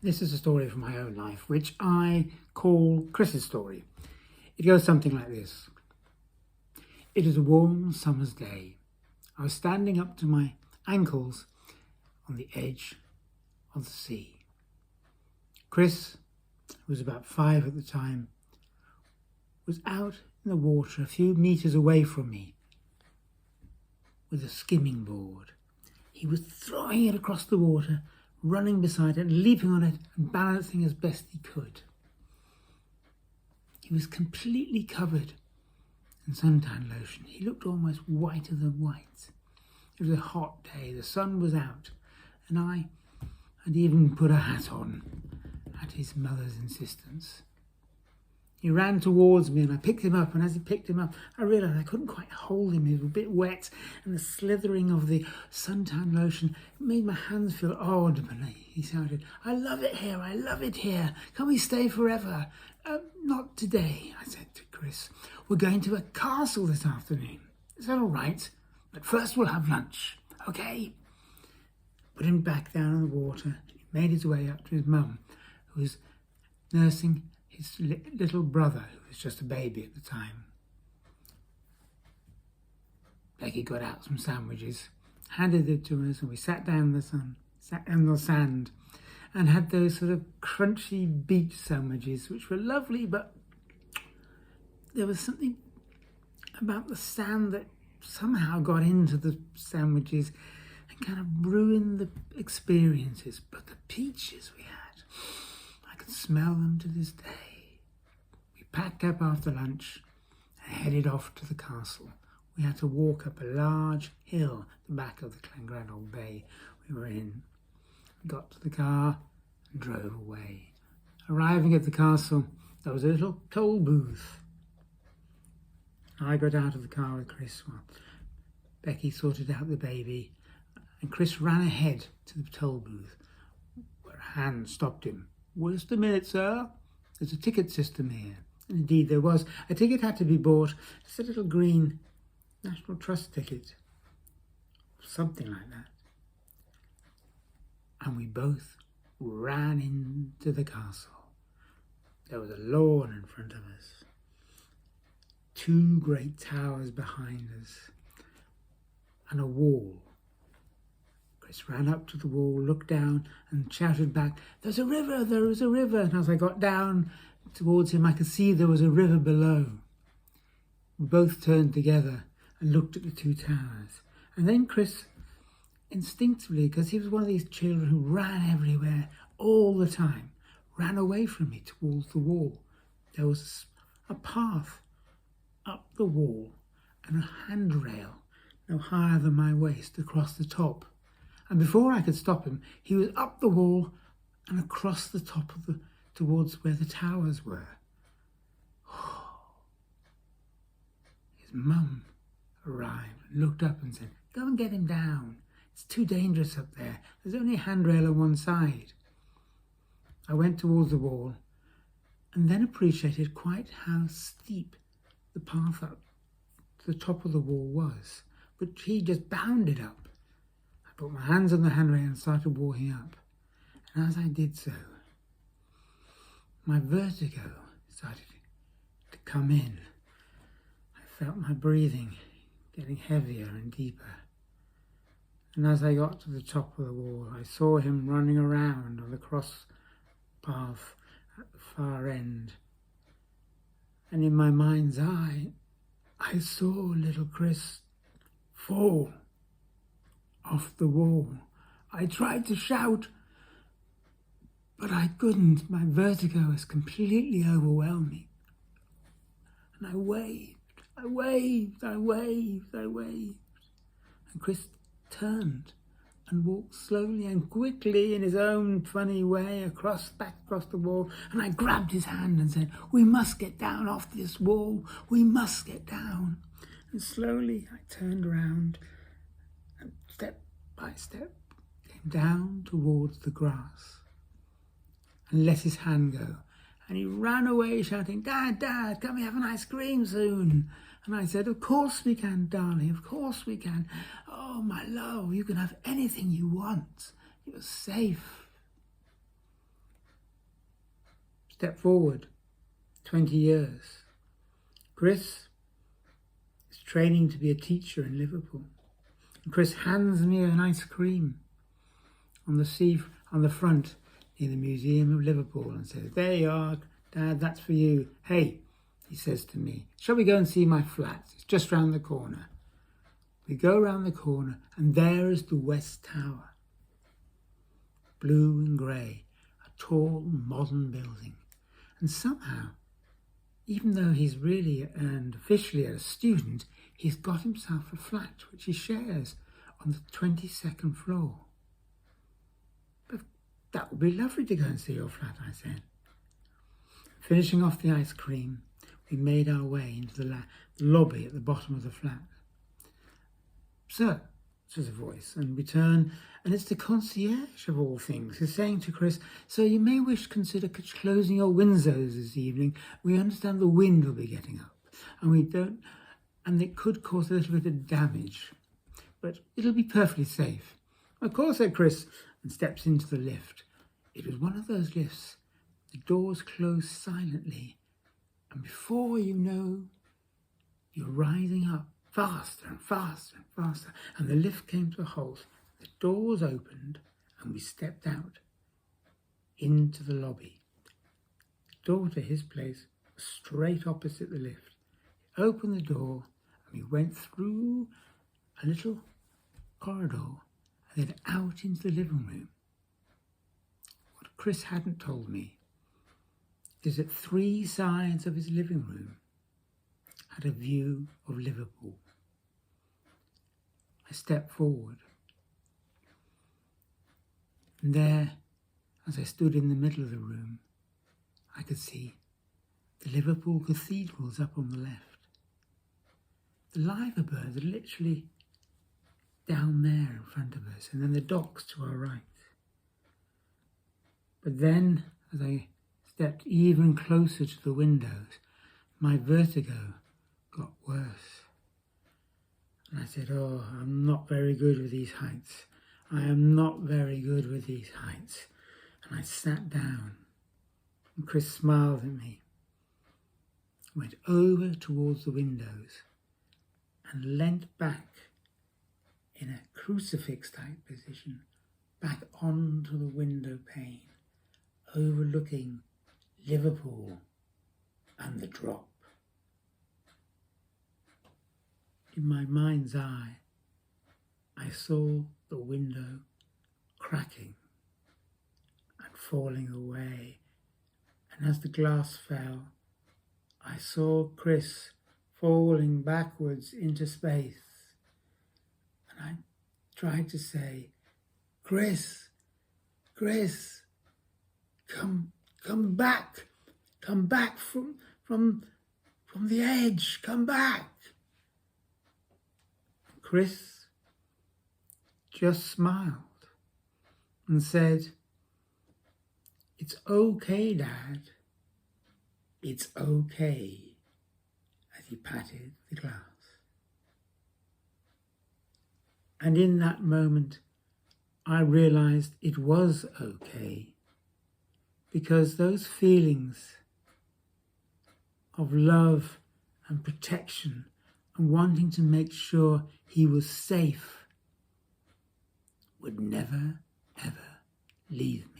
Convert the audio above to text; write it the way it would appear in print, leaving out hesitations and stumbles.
This is a story from my own life, which I call Chris's story. It goes something like this. It is a warm summer's day. I was standing up to my ankles on the edge of the sea. Chris, who was about 5 at the time, was out in the water a few meters away from me with a skimming board. He was throwing it across the water, running beside it, leaping on it and balancing as best he could. He was completely covered in suntan lotion. He looked almost whiter than white. It was a hot day, the sun was out, and I had even put a hat on at his mother's insistence. He ran towards me and I picked him up, and as he picked him up, I realised I couldn't quite hold him. He was a bit wet, and the slithering of the suntan lotion made my hands feel odd. But he shouted, "I love it here, I love it here. Can we stay forever?" Not today," I said to Chris. "We're going to a castle this afternoon. Is that all right? But first we'll have lunch, okay?" Put him back down on the water. He made his way up to his mum, who was nursing his little brother, who was just a baby at the time. Becky got out some sandwiches, handed it to us, and we sat down in the sand, and had those sort of crunchy beach sandwiches, which were lovely, but there was something about the sand that somehow got into the sandwiches and kind of ruined the experiences. But the peaches we had, I can smell them to this day. We packed up after lunch and headed off to the castle. We had to walk up a large hill at the back of the Llangrannog Bay we were in. We got to the car and drove away. Arriving at the castle, there was a little toll booth. I got out of the car with Chris while Becky sorted out the baby, and Chris ran ahead to the toll booth, where a hand stopped him. "Just a minute, sir. There's a ticket system here." And indeed there was. A ticket had to be bought. It's a little green National Trust ticket, something like that. And we both ran into the castle. There was a lawn in front of us, 2 great towers behind us, and a wall. Chris ran up to the wall, looked down, and shouted back, "There's a river, there is a river." And as I got down towards him, I could see there was a river below. We both turned together and looked at the 2 towers. And then Chris, instinctively, because he was one of these children who ran everywhere all the time, ran away from me towards the wall. There was a path up the wall and a handrail no higher than my waist across the top. And before I could stop him, he was up the wall and across the top of towards where the towers were. His mum arrived and looked up and said, "Go and get him down. It's too dangerous up there. There's only a handrail on one side." I went towards the wall and then appreciated quite how steep the path up to the top of the wall was. But he just bounded up. I put my hands on the handrail and started walking up. And as I did so, my vertigo started to come in. I felt my breathing getting heavier and deeper. And as I got to the top of the wall, I saw him running around on the cross path at the far end. And in my mind's eye, I saw little Chris fall off the wall. I tried to shout, but I couldn't. My vertigo was completely overwhelming. And I waved. And Chris turned and walked slowly and quickly in his own funny way back across the wall. And I grabbed his hand and said, "We must get down off this wall. We must get down." And slowly I turned around and step by step came down towards the grass and let his hand go. And he ran away shouting, "Dad, Dad, can we have an ice cream soon?" And I said, "Of course we can, darling, of course we can. Oh, my love, you can have anything you want. You're safe." Step forward 20 years. Chris is training to be a teacher in Liverpool. And Chris hands me an ice cream on the front near the Museum of Liverpool and says, "There you are, Dad, that's for you. Hey," he says to me, "shall we go and see my flat? It's just round the corner." We go round the corner and there is the West Tower. Blue and grey, a tall modern building. And somehow, even though he's really and officially a student, he's got himself a flat which he shares on the 22nd floor. "But that would be lovely to go and see your flat," I said. Finishing off the ice cream, we made our way into the lobby at the bottom of the flat. "Sir," says a voice, and we turn, and it's the concierge of all things, who's saying to Chris, "So you may wish to consider closing your windows this evening. We understand the wind will be getting up, and it could cause a little bit of damage, but it'll be perfectly safe." "Of course," said Chris, and steps into the lift. It was one of those lifts. The doors close silently, and before you know, you're rising up faster and faster and faster, and the lift came to a halt. The doors opened, and we stepped out into the lobby. The door to his place was straight opposite the lift. He opened the door, and we went through a little corridor and then out into the living room. What Chris hadn't told me is that 3 sides of his living room had a view of Liverpool. I stepped forward, and there, as I stood in the middle of the room, I could see the Liverpool cathedrals up on the left. The Liver Birds are literally down there in front of us, and then the docks to our right. But then, as I stepped even closer to the windows, my vertigo got worse. And I said, "Oh, I'm not very good with these heights. I am not very good with these heights." And I sat down, and Chris smiled at me, went over towards the windows, and leant back in a crucifix-type position, back onto the window pane, overlooking Liverpool and the drop. In my mind's eye, I saw the window cracking and falling away, and as the glass fell, I saw Chris falling backwards into space, and I tried to say, Chris, come back from the edge, come back." Chris just smiled and said, "It's okay, Dad. It's okay," as he patted the glass. And in that moment, I realized it was okay, because those feelings of love and protection and wanting to make sure he was safe would never, ever leave me.